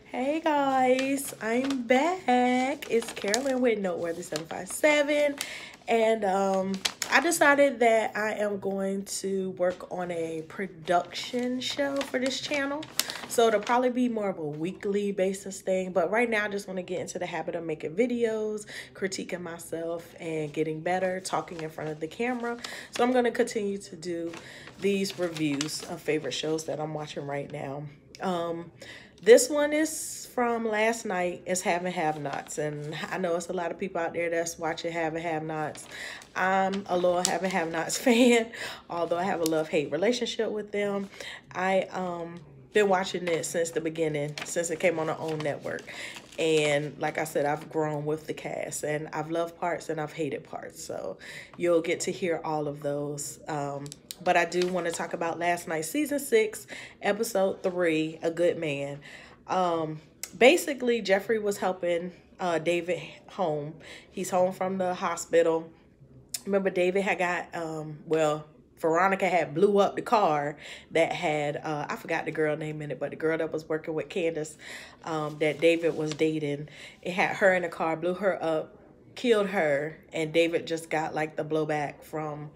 Hey guys, I'm back. It's Carolyn with Noteworthy 757, and I decided that I am going to work on a production show for this channel. So it'll probably be more of a weekly basis thing, but right now I just want to get into the habit of making videos, critiquing myself, and getting better, talking in front of the camera. So I'm going to continue to do these reviews of favorite shows that I'm watching right now. This one is from last night. It's Have and Have Nots, and I know it's a lot of people out there that's watching Have and Have Nots. I'm a loyal Have and Have Nots fan, although I have a love-hate relationship with them. I been watching it since the beginning, since it came on our own network. And like I said, I've grown with the cast, and I've loved parts and I've hated parts. So you'll get to hear all of those. But I do want to talk about last night, season 6, episode 3, A Good Man. Basically, Jeffrey was helping David home. He's home from the hospital. Remember, David had got, Veronica had blew up the car that had, I forgot the girl name in it, but the girl that was working with Candace that David was dating, it had her in the car, blew her up, killed her, and David just got like the blowback from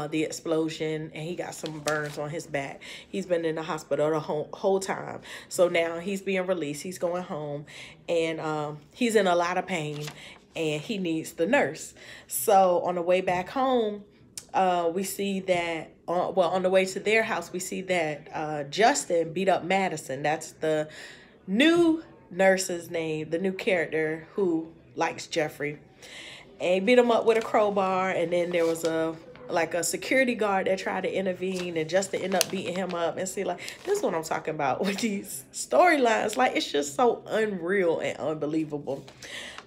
the explosion, and he got some burns on his back. He's been in the hospital the whole time. So now he's being released. He's going home, and he's in a lot of pain, and he needs the nurse. So on the way back home, we see that, on the way to their house, we see that Justin beat up Madison. That's the new nurse's name, the new character who likes Jeffrey. And he beat him up with a crowbar, and then there was a security guard that tried to intervene, and Justin ended up beating him up. And see, like, this is what I'm talking about with these storylines. Like, it's just so unreal and unbelievable.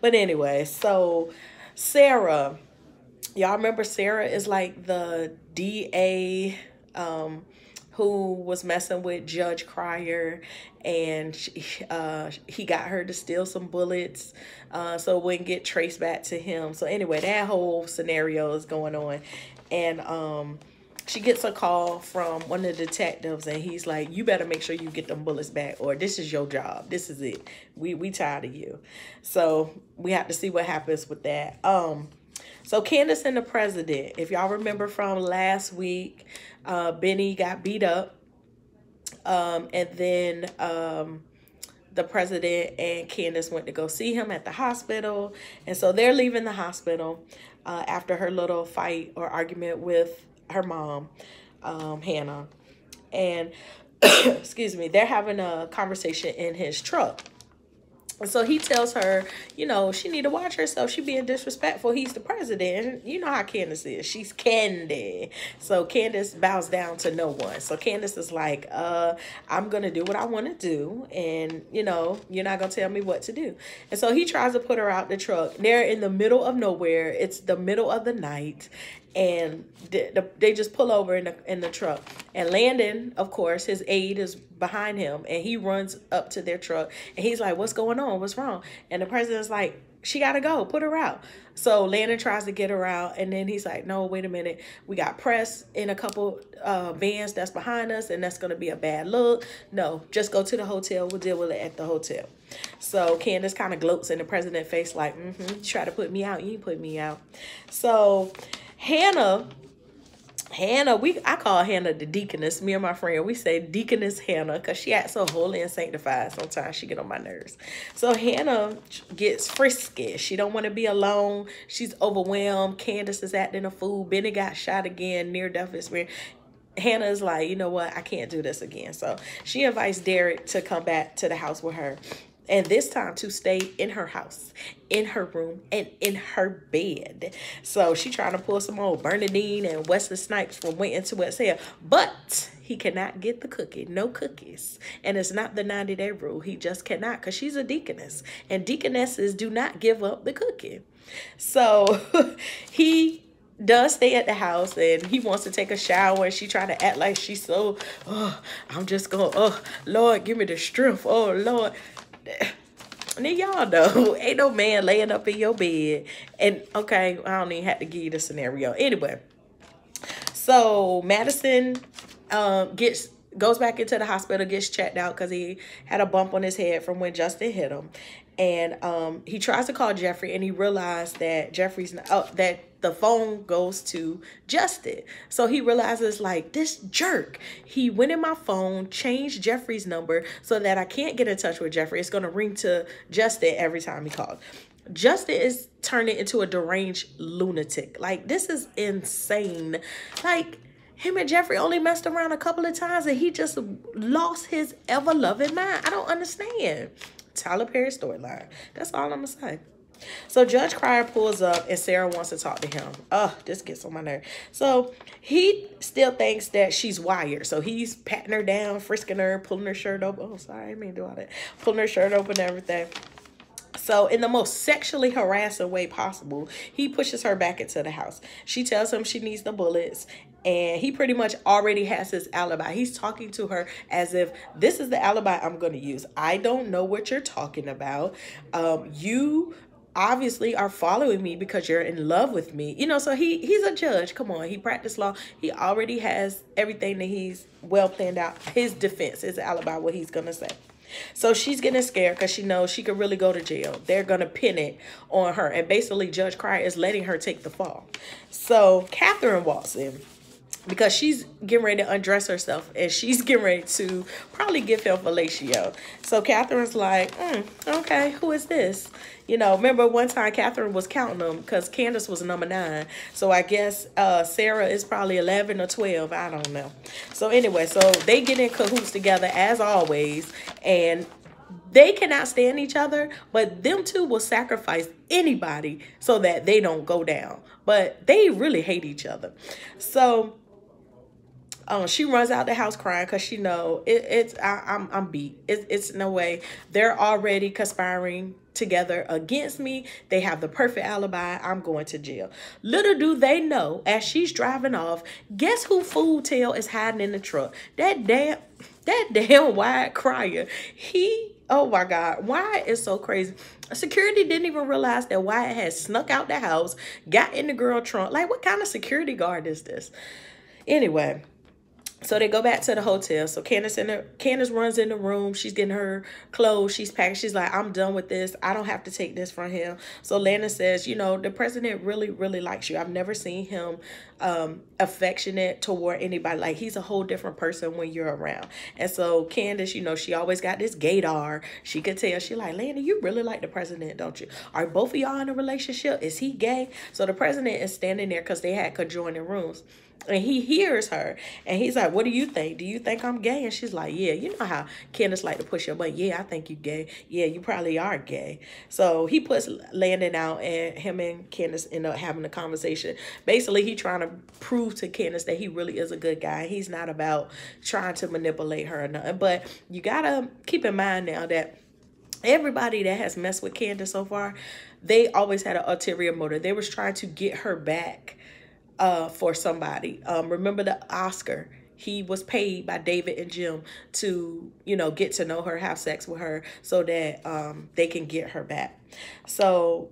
But anyway, so Sarah, y'all remember Sarah is like the DA who was messing with Judge Cryer, and he got her to steal some bullets so it wouldn't get traced back to him. So anyway, that whole scenario is going on, and she gets a call from one of the detectives, and he's like, you better make sure you get them bullets back, or this is your job. This is it. We tired of you. So we have to see what happens with that. So Candace and the president, if y'all remember from last week, Benny got beat up, and then the president and Candace went to go see him at the hospital. And so they're leaving the hospital after her little fight or argument with her mom, Hannah. And, excuse me, they're having a conversation in his truck. And so he tells her, you know, she need to watch herself. She being disrespectful. He's the president. And you know how Candace is. She's Candy. So Candace bows down to no one. So Candace is like, I'm going to do what I want to do. And, you know, you're not going to tell me what to do. And so he tries to put her out the truck. They're in the middle of nowhere. It's the middle of the night. And they just pull over in the truck. And Landon, of course, his aide is behind him. And he runs up to their truck. And he's like, what's going on? What's wrong? And the president's like, she got to go. Put her out. So Landon tries to get her out. And then he's like, no, wait a minute. We got press in a couple vans that's behind us. And that's going to be a bad look. No, just go to the hotel. We'll deal with it at the hotel. So Candace kind of gloats in the president's face like, try to put me out. You ain't put me out. So Hannah, I call Hannah the deaconess. Me and my friend, we say Deaconess Hannah because she acts so holy and sanctified. Sometimes she get on my nerves. So Hannah gets frisky. She don't want to be alone. She's overwhelmed. Candace is acting a fool. Benny got shot again, near-death experience. Hannah is like, you know what? I can't do this again. So she invites Derek to come back to the house with her. And this time to stay in her house, in her room, and in her bed. So she trying to pull some old Bernadine and Wesley Snipes from Waiting to Exhale. But he cannot get the cookie. No cookies. And it's not the 90-day rule. He just cannot because she's a deaconess. And deaconesses do not give up the cookie. So he does stay at the house, and he wants to take a shower, and she trying to act like she's so, I'm just going, Lord, give me the strength. Oh, Lord. And then y'all know, ain't no man laying up in your bed. And, okay, I don't even have to give you the scenario. Anyway, so Madison gets goes back into the hospital, gets checked out because he had a bump on his head from when Justin hit him. And he tries to call Jeffrey, and he realized that Jeffrey's not, that the phone goes to Justin. So he realizes, like, this jerk, he went in my phone, changed Jeffrey's number so that I can't get in touch with Jeffrey. It's going to ring to Justin every time he calls. Justin is turning into a deranged lunatic. Like, this is insane. Like, him and Jeffrey only messed around a couple of times and he just lost his ever-loving mind. I don't understand. Tyler Perry storyline. That's all I'm going to say. So Judge Cryer pulls up and Sarah wants to talk to him. This gets on my nerve. So he still thinks that she's wired. So he's patting her down, frisking her, pulling her shirt open. Oh, sorry, I didn't mean to do all that. Pulling her shirt open and everything. So in the most sexually harassing way possible, he pushes her back into the house. She tells him she needs the bullets, and he pretty much already has his alibi. He's talking to her as if this is the alibi I'm going to use. I don't know what you're talking about. You obviously are following me because you're in love with me. You know, so he's a judge. Come on, he practiced law. He already has everything that he's well planned out. His defense, his alibi, what he's going to say. So she's getting scared because she knows she could really go to jail. They're going to pin it on her. And basically, Judge Cryer is letting her take the fall. So Catherine walks in because she's getting ready to undress herself. And she's getting ready to probably give him fellatio. So Catherine's like, okay, who is this? You know, remember one time Catherine was counting them because Candace was number 9. So I guess Sarah is probably 11 or 12. I don't know. So anyway, so they get in cahoots together as always. And they cannot stand each other. But them two will sacrifice anybody so that they don't go down. But they really hate each other. So she runs out the house crying because she know I'm beat. It's no way. They're already conspiring together against me. They have the perfect alibi. I'm going to jail. Little do they know, as she's driving off, guess who Food Tail is hiding in the truck? That damn Wyatt Cryer. Oh my God, Wyatt is so crazy. Security didn't even realize that Wyatt had snuck out the house, got in the girl trunk. Like, what kind of security guard is this? Anyway, so they go back to the hotel. So Candace runs in the room. She's getting her clothes. She's packed. She's like, I'm done with this. I don't have to take this from him. So Landon says, you know, the president really, really likes you. I've never seen him affectionate toward anybody. Like, he's a whole different person when you're around. And so Candace, you know, she always got this gaydar. She could tell. She like, Landon, you really like the president, don't you? Are both of y'all in a relationship? Is he gay? So the president is standing there because they had conjoining rooms. And he hears her and he's like, what do you think? Do you think I'm gay? And she's like, yeah, you know how Candace like to push her, but yeah, I think you gay. Yeah, you probably are gay. So he puts Landon out and him and Candace end up having a conversation. Basically, he trying to prove to Candace that he really is a good guy. He's not about trying to manipulate her or nothing. But you got to keep in mind now that everybody that has messed with Candace so far, they always had an ulterior motive. They was trying to get her back for somebody. Remember the Oscar? He was paid by David and Jim to, you know, get to know her, have sex with her so that they can get her back. So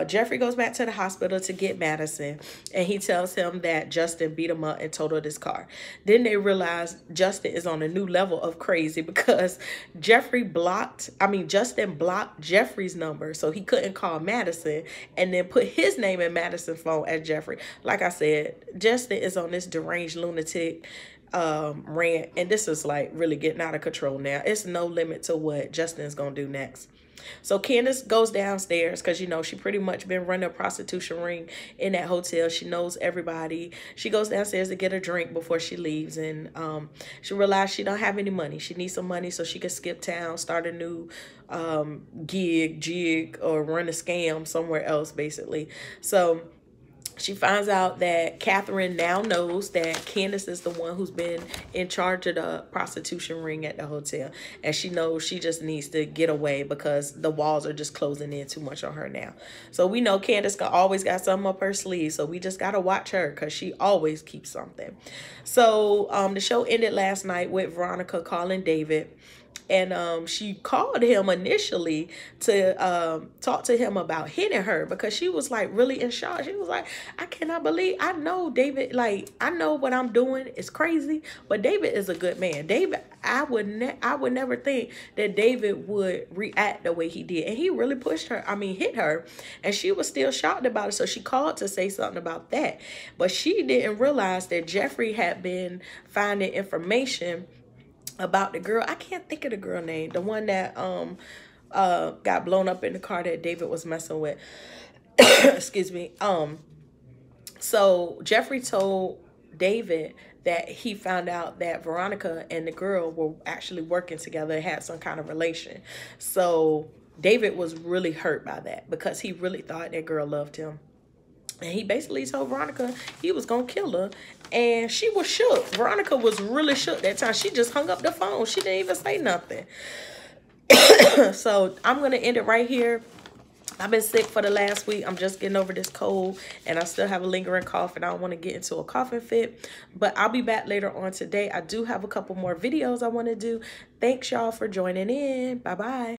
Jeffrey goes back to the hospital to get Madison, and he tells him that Justin beat him up and totaled his car. Then they realize Justin is on a new level of crazy because Justin blocked Jeffrey's number so he couldn't call Madison, and then put his name in Madison's phone as Jeffrey. Like I said, Justin is on this deranged lunatic rant, and this is like really getting out of control now. It's no limit to what Justin's gonna do next. So Candace goes downstairs because, you know, she pretty much been running a prostitution ring in that hotel. She knows everybody. She goes downstairs to get a drink before she leaves, and she realized she don't have any money. She needs some money so she can skip town, start a new jig, or run a scam somewhere else, basically. So she finds out that Catherine now knows that Candace is the one who's been in charge of the prostitution ring at the hotel. And she knows she just needs to get away because the walls are just closing in too much on her now. So we know Candace always got something up her sleeve. So we just got to watch her because she always keeps something. So the show ended last night with Veronica calling David. And she called him initially to talk to him about hitting her, because she was like really in shock. She was like, I cannot believe, I know David, like, I know what I'm doing is crazy, but David is a good man. David, I would never think that David would react the way he did. And he really pushed her, I mean, hit her, and she was still shocked about it. So she called to say something about that. But she didn't realize that Jeffrey had been finding information about the girl. I can't think of the girl name. The one that got blown up in the car that David was messing with. Excuse me. So Jeffrey told David that he found out that Veronica and the girl were actually working together, had some kind of relation. So David was really hurt by that, because he really thought that girl loved him. And he basically told Veronica he was going to kill her. And she was shook. Veronica was really shook that time. She just hung up the phone. She didn't even say nothing. So I'm going to end it right here. I've been sick for the last week. I'm just getting over this cold, and I still have a lingering cough, and I don't want to get into a coughing fit. But I'll be back later on today. I do have a couple more videos I want to do. Thanks, y'all, for joining in. Bye-bye.